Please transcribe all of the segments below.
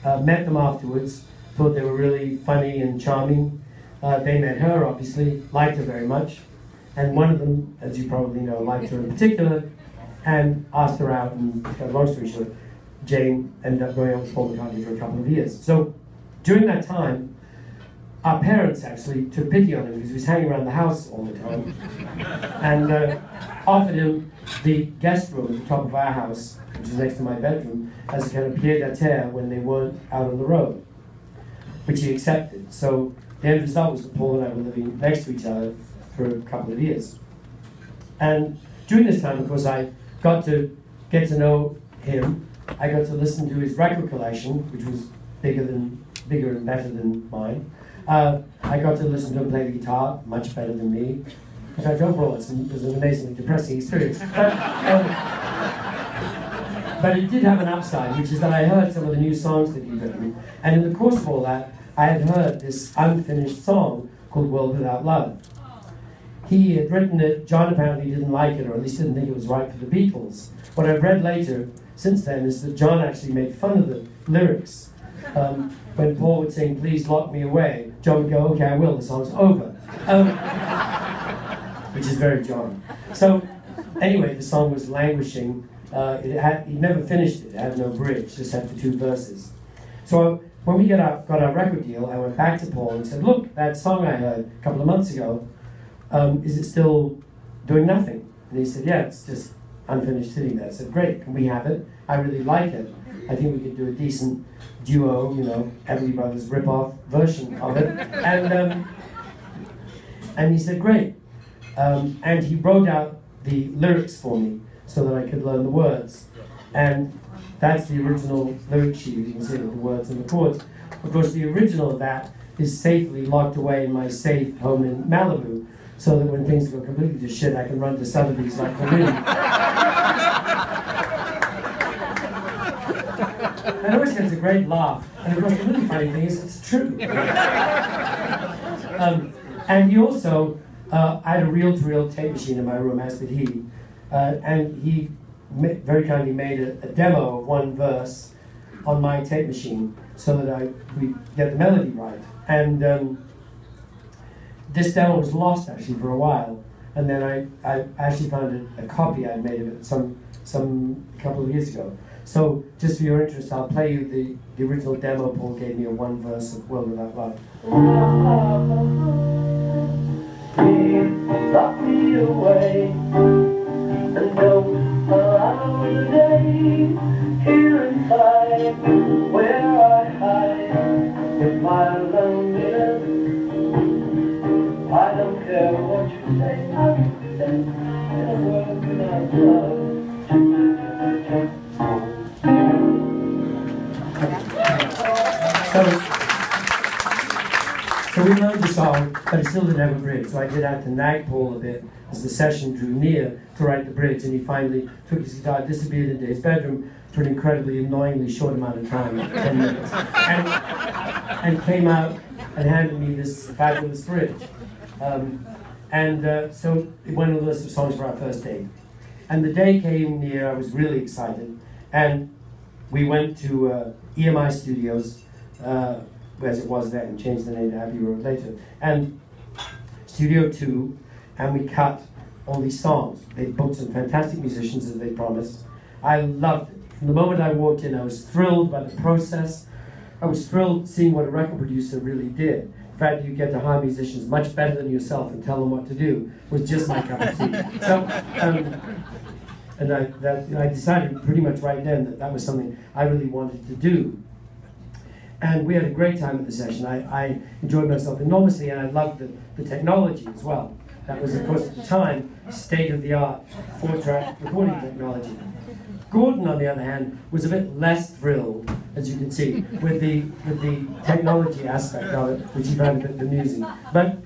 met them afterwards, thought they were really funny and charming. They met her, obviously, liked her very much, and one of them, as you probably know, liked her in particular, and asked her out, and long story short, Jane ended up going out with Paul McCartney for a couple of years. So during that time, our parents actually took pity on him because he was hanging around the house all the time, and offered him the guest room at the top of our house, which is next to my bedroom, as a kind of pied-à-terre when they weren't out on the road, which he accepted. So the end result was that Paul and I were living next to each other for a couple of years. And during this time, of course, I got to get to know him. I got to listen to his record collection, which was bigger and better than mine. I got to listen to him play the guitar, much better than me. In fact, overall, it was an amazingly depressing experience. But it did have an upside, which is that I heard some of the new songs that he'd written. And in the course of all that, I had heard this unfinished song called World Without Love. He had written it, John apparently didn't like it, or at least didn't think it was right for the Beatles. What I've read later, since then, is that John actually made fun of the lyrics. When Paul would sing, "Please lock me away," John would go, "Okay, I will, the song's over." Which is very John. So, anyway, the song was languishing. He never finished it. It had no bridge, just had the two verses. So when we got our record deal, I went back to Paul and said, "Look, that song I heard a couple of months ago, is it still doing nothing?" And he said, "Yeah, it's just unfinished sitting there." I said, "Great, can we have it? I really like it. I think we could do a decent duo, Everly Brothers rip-off version of it." And he said, "Great." And he wrote out the lyrics for me so that I could learn the words. And that's the original lyric sheet. You can see the words and the chords. Of course, the original of that is safely locked away in my safe home in Malibu, so that when things go completely to shit, I can run to Sotheby's like the wind. And it always gets a great laugh. And of course, the really funny thing is, it's true. And he also, I had a reel-to-reel tape machine in my room, as did he. And he very kindly made a demo of one verse on my tape machine so that we get the melody right. And this demo was lost actually for a while, and then I actually found a copy I'd made of it some couple of years ago. So just for your interest, I'll play you the original demo Paul gave me of one verse of World Without Love. Lock me away and don't allow the day here inside where I hide with my loneliness. I don't care what you say, I can say in a world without love. So we learned the song, but it still didn't have a bridge, so I did have to nag Paul a bit as the session drew near to write the bridge, and he finally took his guitar, disappeared into his bedroom for an incredibly annoyingly short amount of time, 10 minutes, and came out and handed me this fabulous bridge. So it went on the list of songs for our first date. And the day came near, I was really excited, and we went to EMI Studios, as it was then, changed the name to Abbey Road later, and Studio 2, and we cut all these songs. They booked some fantastic musicians, as they promised. I loved it. From the moment I walked in, I was thrilled by the process. I was thrilled seeing what a record producer really did. The fact that you get to hire musicians much better than yourself and tell them what to do was just my cup of tea. So, I decided pretty much right then that was something I really wanted to do. And we had a great time at the session. I enjoyed myself enormously, and I loved the technology as well. That was, of course, at the time, state-of-the-art 4-track recording technology. Gordon, on the other hand, was a bit less thrilled, as you can see, with the technology aspect of it, which he found a bit amusing. But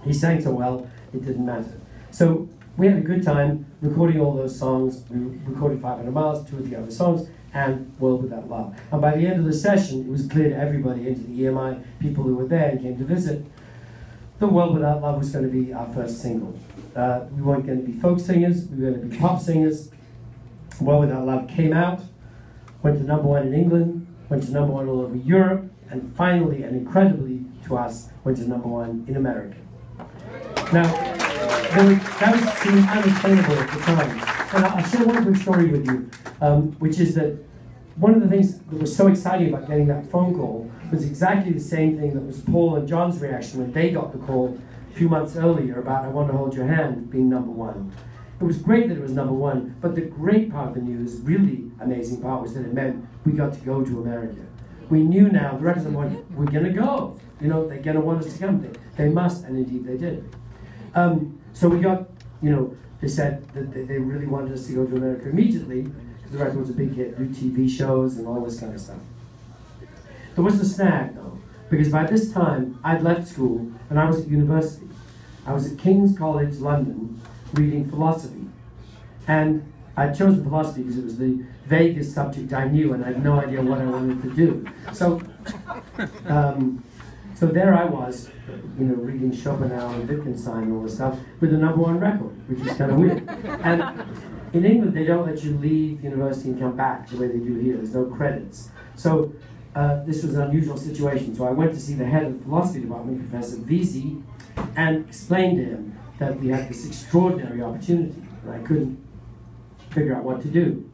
he sang so well, it didn't matter. So we had a good time recording all those songs. We recorded 500 Miles, 2 of the other songs, and World Without Love. And by the end of the session, it was clear to everybody, into the EMI people who were there and came to visit, the World Without Love was going to be our first single. We weren't going to be folk singers, we were going to be pop singers. World Without Love came out, went to #1 in England, went to #1 all over Europe, and finally, and incredibly to us, went to #1 in America. Now, that seemed unattainable at the time. And I'll share one quick story with you, which is that one of the things that was so exciting about getting that phone call was exactly the same thing that was Paul and John's reaction when they got the call a few months earlier about I Want to Hold Your Hand being #1. It was great that it was #1, but the great part of the news, really amazing part, was that it meant we got to go to America. We knew now, the records were we're going to go. You know, they're going to want us to come. They must, and indeed they did. So we got, you know, they said that they really wanted us to go to America immediately, because the record was a big hit, do TV shows and all this kind of stuff. There was a snag, though, because by this time, I'd left school, and I was at university. I was at King's College, London, reading philosophy. And I chose the philosophy because it was the vaguest subject I knew, and I had no idea what I wanted to do. So, so there I was, you know, reading Schopenhauer and Wittgenstein and all this stuff with a #1 record, which was kind of weird. And in England, they don't let you leave university and come back the way they do here. There's no credits. So this was an unusual situation. So I went to see the head of the philosophy department, Professor Vesey, and explained to him that we had this extraordinary opportunity, and I couldn't figure out what to do.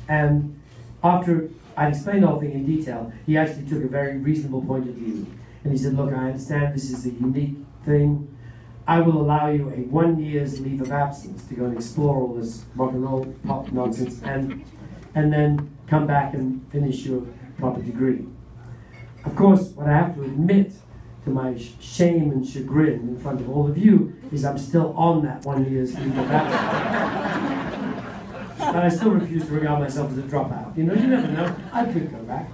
And after I explained the whole thing in detail, he actually took a very reasonable point of view. And he said, look, I understand this is a unique thing. I will allow you a 1 year's leave of absence to go and explore all this rock and roll pop nonsense and then come back and finish your proper degree. Of course, what I have to admit to my shame and chagrin in front of all of you is I'm still on that 1 year's leave of absence. And I still refuse to regard myself as a dropout. You know, you never know. I could go back.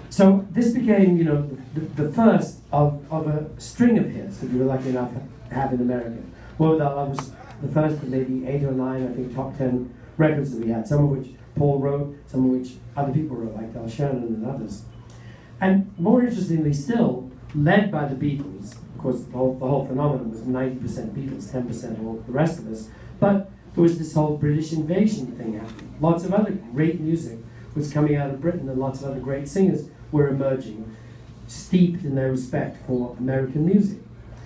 So this became, you know, the first of a string of hits that we were lucky enough to have in America. Well, that was the first of maybe 8 or 9, I think, top 10 records that we had, some of which Paul wrote, some of which other people wrote, like Del Shannon and others. And more interestingly still, led by the Beatles. Of course, the whole phenomenon was 90% Beatles, 10% all the rest of us. But there was this whole British invasion thing happening. Lots of other great music was coming out of Britain, and lots of other great singers were emerging, steeped in their respect for American music.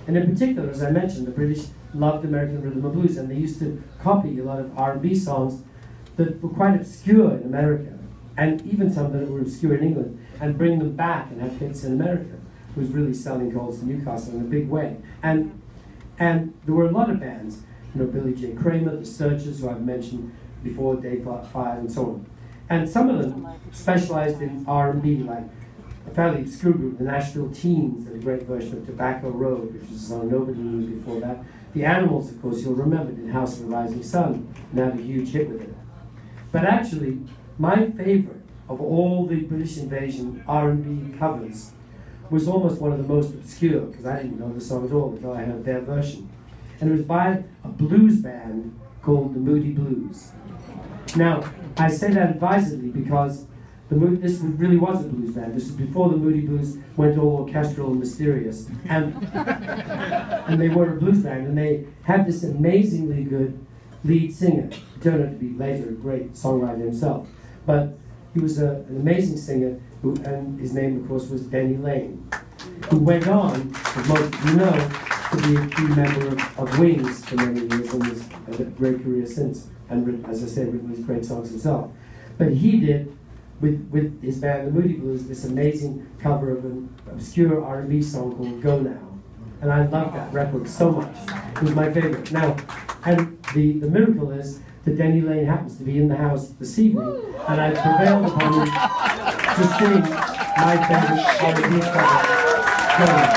And in particular, as I mentioned, the British loved American rhythm and blues, and they used to copy a lot of R&B songs that were quite obscure in America, and even some that were obscure in England, and bring them back and have hits in America. It was really selling coals to Newcastle in a big way. And there were a lot of bands, you know, Billy J. Kramer, the Searchers, who I've mentioned before, Dave Fire, and so on. And some of them specialized in R&B, like a fairly obscure group, the Nashville Teens, did a great version of Tobacco Road, which was a song nobody knew before that. The Animals, of course, you'll remember, did House of the Rising Sun, and had a huge hit with it. But actually, my favorite of all the British Invasion R&B covers was almost one of the most obscure, because I didn't know the song at all until I heard their version. And it was by a blues band called the Moody Blues. Now, I say that advisedly because this really was a blues band. This was before the Moody Blues went all orchestral and mysterious. And they were a blues band, and they had this amazingly good lead singer. He turned out to be later a great songwriter himself. But he was an amazing singer, and his name, of course, was Denny Laine, who went on, as most of you know, to be a key member of Wings for many years, and has had a great career since, and as I said, written these great songs himself. But he did, with his band, the Moody Blues, this amazing cover of an obscure R&B song called Go Now. And I loved that record so much. It was my favorite. Now, and the miracle is that Denny Laine happens to be in the house this evening, and I prevailed upon him to sing my favorite R&B cover, Go Now.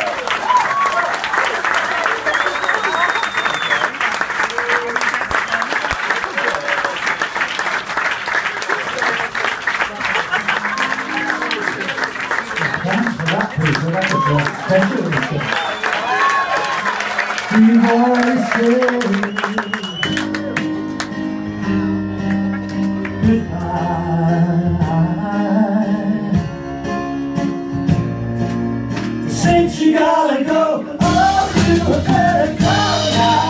You've always said since you gotta go, oh, you better go now.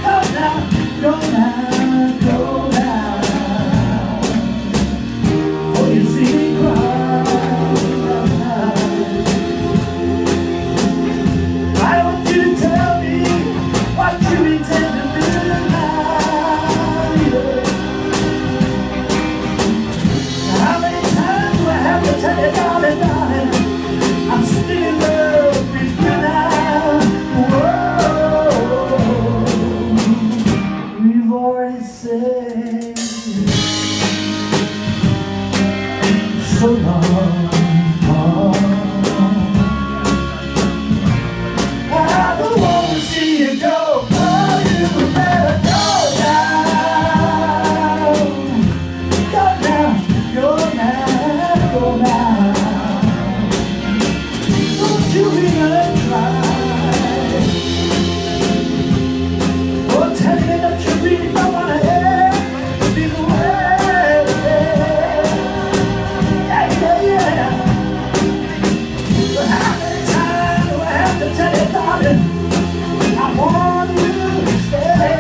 Go now, go now, go now. so long. I don't want to see you go. Oh, you better go now. Go now, go now, go now. Don't you even try. Oh, tell me that you really don't want to end this way. Yeah, yeah, yeah. But how many times do I have to tell you, darling, I want you to stay?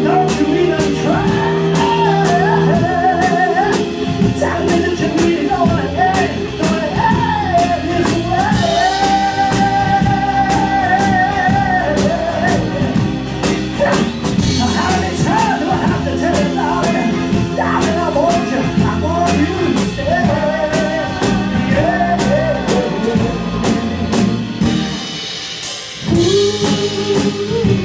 Don't you even try. Tell me that you really don't want to end this way. Now how many times do I have to tell you, darling, darling, I want you to stay. Yeah. Ooh.